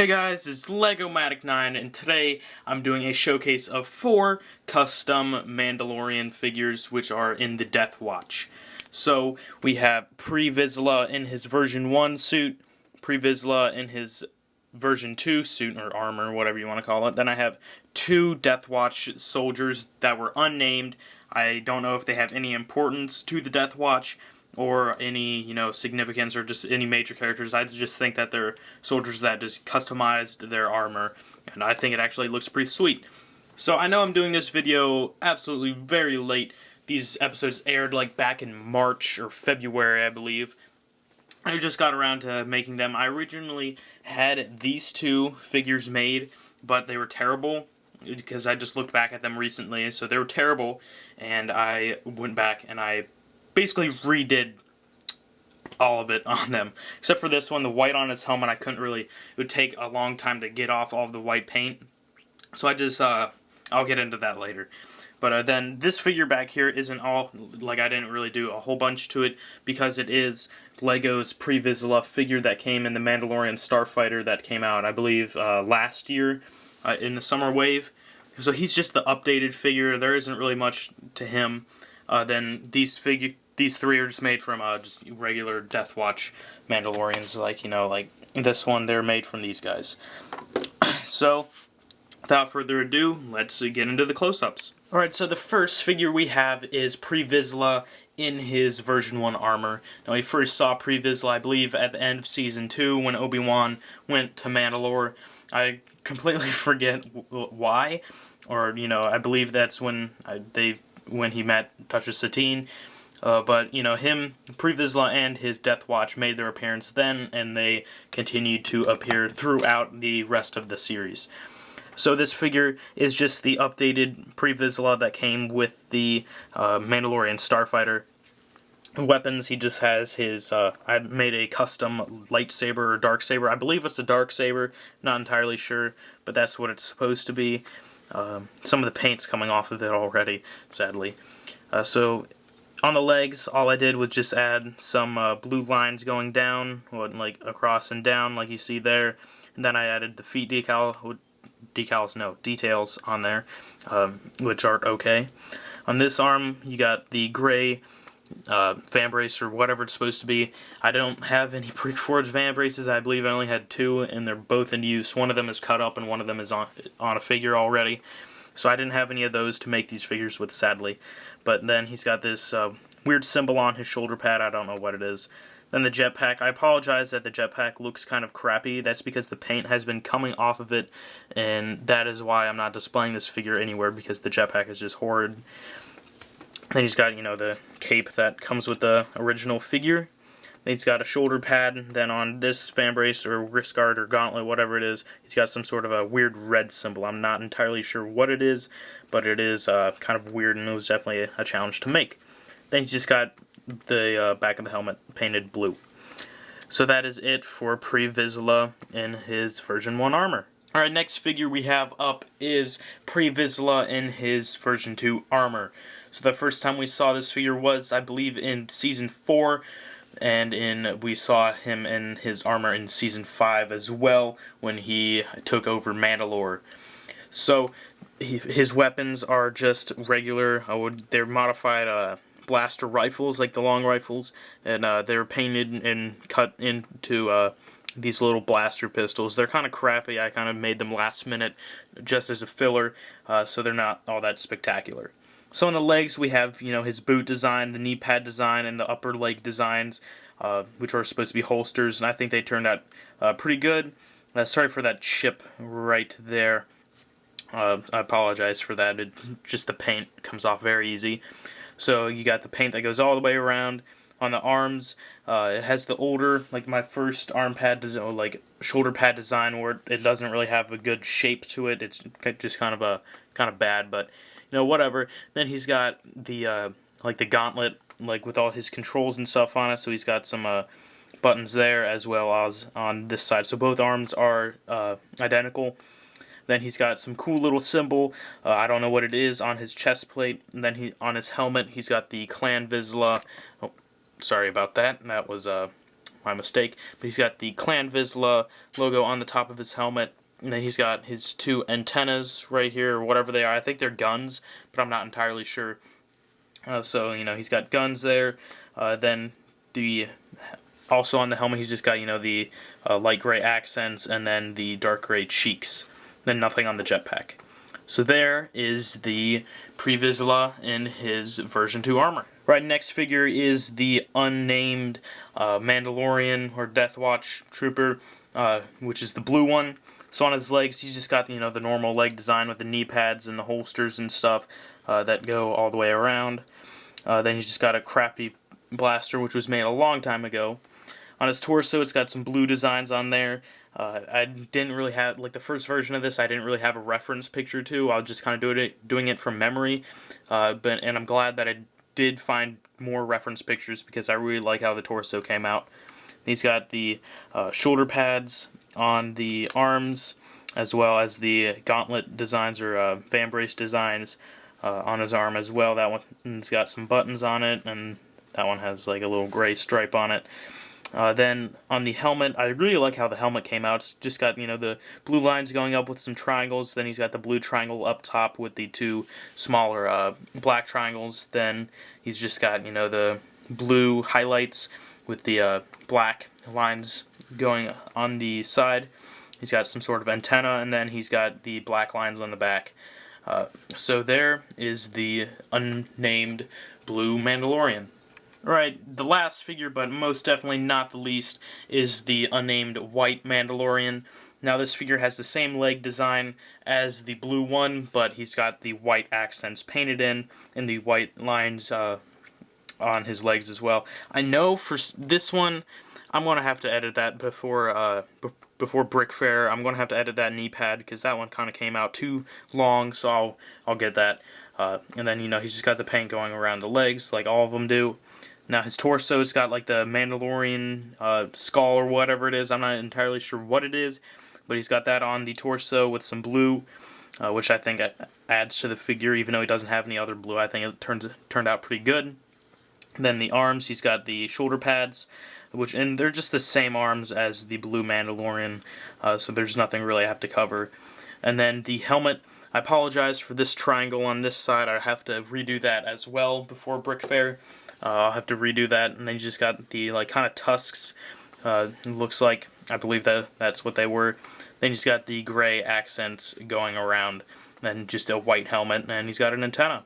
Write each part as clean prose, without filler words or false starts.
Hey guys, it's LegoMatic9, and today I'm doing a showcase of 4 custom Mandalorian figures which are in the Deathwatch. So we have Vizsla in his version 1 suit, Vizsla in his version 2 suit or armor, whatever you want to call it. Then I have 2 Deathwatch soldiers that were unnamed. I don't know if they have any importance to the Deathwatch or any, significance or just any major characters. I just think that they're soldiers that just customized their armor, and I think it actually looks pretty sweet. So I know I'm doing this video absolutely very late. These episodes aired like back in March or February, I believe. I just got around to making them. I originally had these 2 figures made, but they were terrible because I just looked back at them recently, so they were terrible, and I went back and I basically redid all of it on them. Except for this one, the white on his helmet, it would take a long time to get off all of the white paint. So I just, I'll get into that later. But then this figure back here isn't all, I didn't really do a whole bunch to it because it is Lego's Vizsla figure that came in the Mandalorian Starfighter that came out, I believe, last year in the summer wave. So he's just the updated figure. There isn't really much to him. Then these 3 are just made from just regular Deathwatch Mandalorians, like this one, they're made from these guys. So, without further ado, let's get into the close-ups. Alright, so the first figure we have is Vizsla in his version 1 armor. Now, we first saw Vizsla, I believe, at the end of Season 2 when Obi-Wan went to Mandalore. I completely forget why, or, I believe that's when he met Duchess Satine. But, him, Vizsla, and his Deathwatch made their appearance then, and they continued to appear throughout the rest of the series. So this figure is just the updated Vizsla that came with the Mandalorian Starfighter. Weapons, he just has his, I made a custom lightsaber or darksaber. I believe it's a darksaber, not entirely sure, but that's what it's supposed to be. Some of the paint's coming off of it already, sadly. So on the legs, all I did was just add some blue lines going down, across and down, like you see there. And then I added the feet details on there, which are okay. On this arm, you got the gray fan brace or whatever it's supposed to be. I don't have any BrickFair fan braces. I believe I only had 2, and they're both in use. One of them is cut up, and one of them is on a figure already. So I didn't have any of those to make these figures with, sadly. But then he's got this weird symbol on his shoulder pad. I don't know what it is. Then the jetpack. I apologize that the jetpack looks kind of crappy. That's because the paint has been coming off of it, and that is why I'm not displaying this figure anywhere, because the jetpack is just horrid. Then he's got, the cape that comes with the original figure. Then he's got a shoulder pad. Then on this fan brace or wrist guard or gauntlet, whatever it is, he's got some sort of a weird red symbol. I'm not entirely sure what it is, but it is kind of weird, and it was definitely a challenge to make. Then he's just got the back of the helmet painted blue. So that is it for Vizsla in his version 1 armor. Alright, next figure we have up is Vizsla in his version 2 armor. So the first time we saw this figure was, I believe, in Season 4, and we saw him in his armor in Season 5 as well, when he took over Mandalore. So his weapons are just regular, they're modified blaster rifles, like the long rifles, and they're painted and cut into these little blaster pistols. They're kind of crappy. I kind of made them last minute just as a filler, so they're not all that spectacular. So on the legs we have, his boot design, the knee pad design, and the upper leg designs, which are supposed to be holsters, and I think they turned out pretty good. Sorry for that chip right there. I apologize for that. Just the paint comes off very easy. So you got the paint that goes all the way around. On the arms, it has the older, my first arm pad design, shoulder pad design, where it doesn't really have a good shape to it. It's just kind of bad, but whatever. Then he's got the the gauntlet, with all his controls and stuff on it. So he's got some buttons there as well as on this side. So both arms are identical. Then he's got some cool little symbol, I don't know what it is, on his chest plate. And then on his helmet, he's got the Clan Vizsla. Oh, sorry about that. That was my mistake. But he's got the Clan Vizsla logo on the top of his helmet. And then he's got his 2 antennas right here, or whatever they are. I think they're guns, but I'm not entirely sure. So, he's got guns there. Then also on the helmet, he's just got, the light gray accents and then the dark gray cheeks. Then nothing on the jetpack. So there is the Vizsla in his version 2 armor. Right, next figure is the Unnamed Mandalorian or Deathwatch Trooper, which is the blue one. So on his legs, he's just got, the normal leg design with the knee pads and the holsters and stuff that go all the way around. Then he's just got a crappy blaster, which was made a long time ago. On his torso, it's got some blue designs on there. I didn't really have, like the first version of this, I didn't really have a reference picture to. I was just kind of doing it from memory. And I'm glad that I did find more reference pictures because I really like how the torso came out. He's got the shoulder pads on the arms, as well as the gauntlet designs or vambrace designs on his arm as well. That one's got some buttons on it, and that one has like a little gray stripe on it. Then on the helmet, I really like how the helmet came out. It's just got, the blue lines going up with some triangles. Then he's got the blue triangle up top with the 2 smaller black triangles. Then he's just got, the blue highlights with the black lines going on the side. He's got some sort of antenna, and then he's got the black lines on the back. So there is the Unnamed Blue Mandalorian. Alright, the last figure, but most definitely not the least, is the Unnamed White Mandalorian. Now this figure has the same leg design as the blue one, but he's got the white accents painted in, and the white lines on his legs as well. I know for this one, I'm going to have to edit that before BrickFair. I'm going to have to edit that knee pad, because that one kind of came out too long, so I'll get that. And then, he's just got the paint going around the legs, like all of them do. Now his torso's got like the Mandalorian skull or whatever it is. I'm not entirely sure what it is, but he's got that on the torso with some blue, which I think adds to the figure, even though he doesn't have any other blue. I think it turned out pretty good. Then the arms, he's got the shoulder pads, and they're just the same arms as the blue Mandalorian, so there's nothing really I have to cover. And then the helmet, I apologize for this triangle on this side. I have to redo that as well before BrickFair. I'll have to redo that, and then you just got the like kind of tusks. It looks like, I believe that's what they were. Then he's got the gray accents going around, then just a white helmet, and he's got an antenna.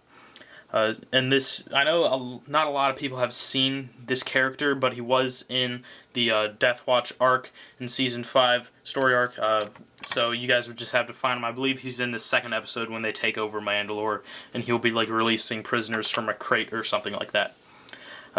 And this, I know not a lot of people have seen this character, but he was in the Deathwatch arc in Season 5, story arc, so you guys would just have to find him. I believe he's in the 2nd episode when they take over Mandalore, and he'll be like releasing prisoners from a crate or something like that.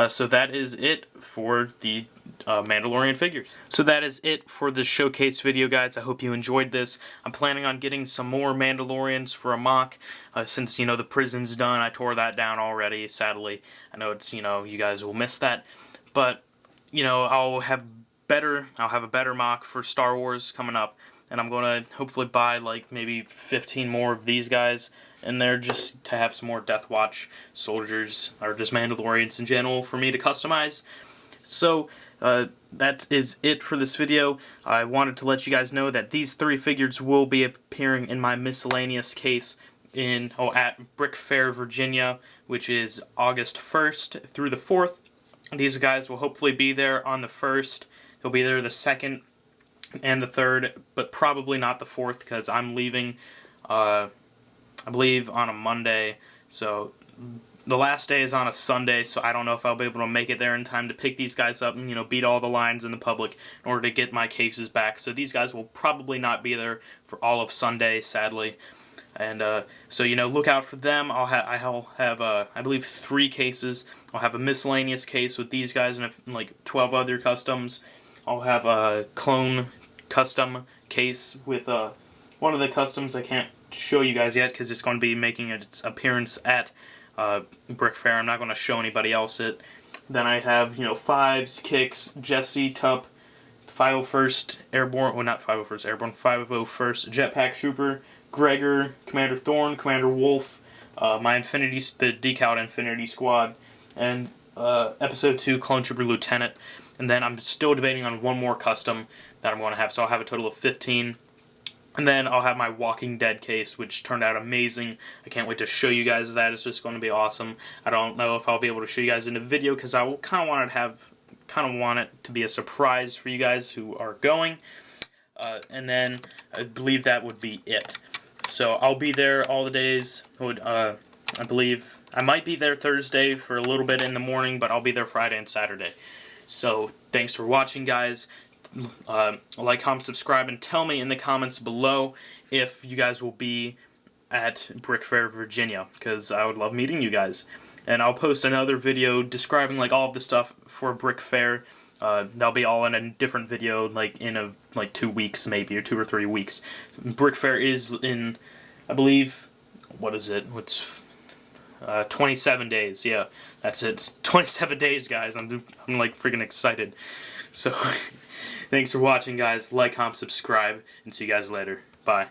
So that is it for the Mandalorian figures. So that is it for the showcase video, guys. I hope you enjoyed this. I'm planning on getting some more Mandalorians for a mock, since, the prison's done. I tore that down already, sadly. I know it's, you guys will miss that. But, I'll have a better mock for Star Wars coming up. And I'm going to hopefully buy, like, maybe 15 more of these guys in there just to have some more Deathwatch soldiers, or just Mandalorians in general, for me to customize. So, that is it for this video. I wanted to let you guys know that these 3 figures will be appearing in my miscellaneous case at BrickFair Virginia, which is August 1st through the 4th. These guys will hopefully be there on the 1st. They'll be there the 2nd and the 3rd, but probably not the 4th, because I'm leaving, I believe, on a Monday. So the last day is on a Sunday, so I don't know if I'll be able to make it there in time to pick these guys up and, beat all the lines in the public in order to get my cases back. So these guys will probably not be there for all of Sunday, sadly. And so, look out for them. I'll have I believe 3 cases. I'll have a miscellaneous case with these guys and like 12 other customs. I'll have a clone custom case with one of the customs I can't show you guys yet because it's going to be making its appearance at BrickFair. I'm not going to show anybody else it. Then I have, Fives, Kicks, Jesse, Tup, 501st Airborne, well not 501st Airborne, 501st Jetpack Trooper, Gregor, Commander Thorn, Commander Wolf, my the decaled Infinity Squad, and Episode 2 Clone Trooper Lieutenant. And then I'm still debating on one more custom that I'm going to have, so I'll have a total of 15. And then I'll have my Walking Dead case, which turned out amazing. I can't wait to show you guys that. It's just going to be awesome. I don't know if I'll be able to show you guys in a video because I kind of want it to be a surprise for you guys who are going. And then I believe that would be it. So I'll be there all the days. I believe I might be there Thursday for a little bit in the morning, but I'll be there Friday and Saturday. So thanks for watching, guys. Like, comment, subscribe, and tell me in the comments below if you guys will be at BrickFair Virginia, because I would love meeting you guys. And I'll post another video describing like all of the stuff for BrickFair. That'll be all in a different video, like in 2 weeks maybe, or 2 or 3 weeks. BrickFair is in, I believe, what is it? What's 27 days? Yeah, that's it. It's 27 days, guys. I'm like freaking excited. So. Thanks for watching, guys. Like, comment, subscribe, and see you guys later. Bye.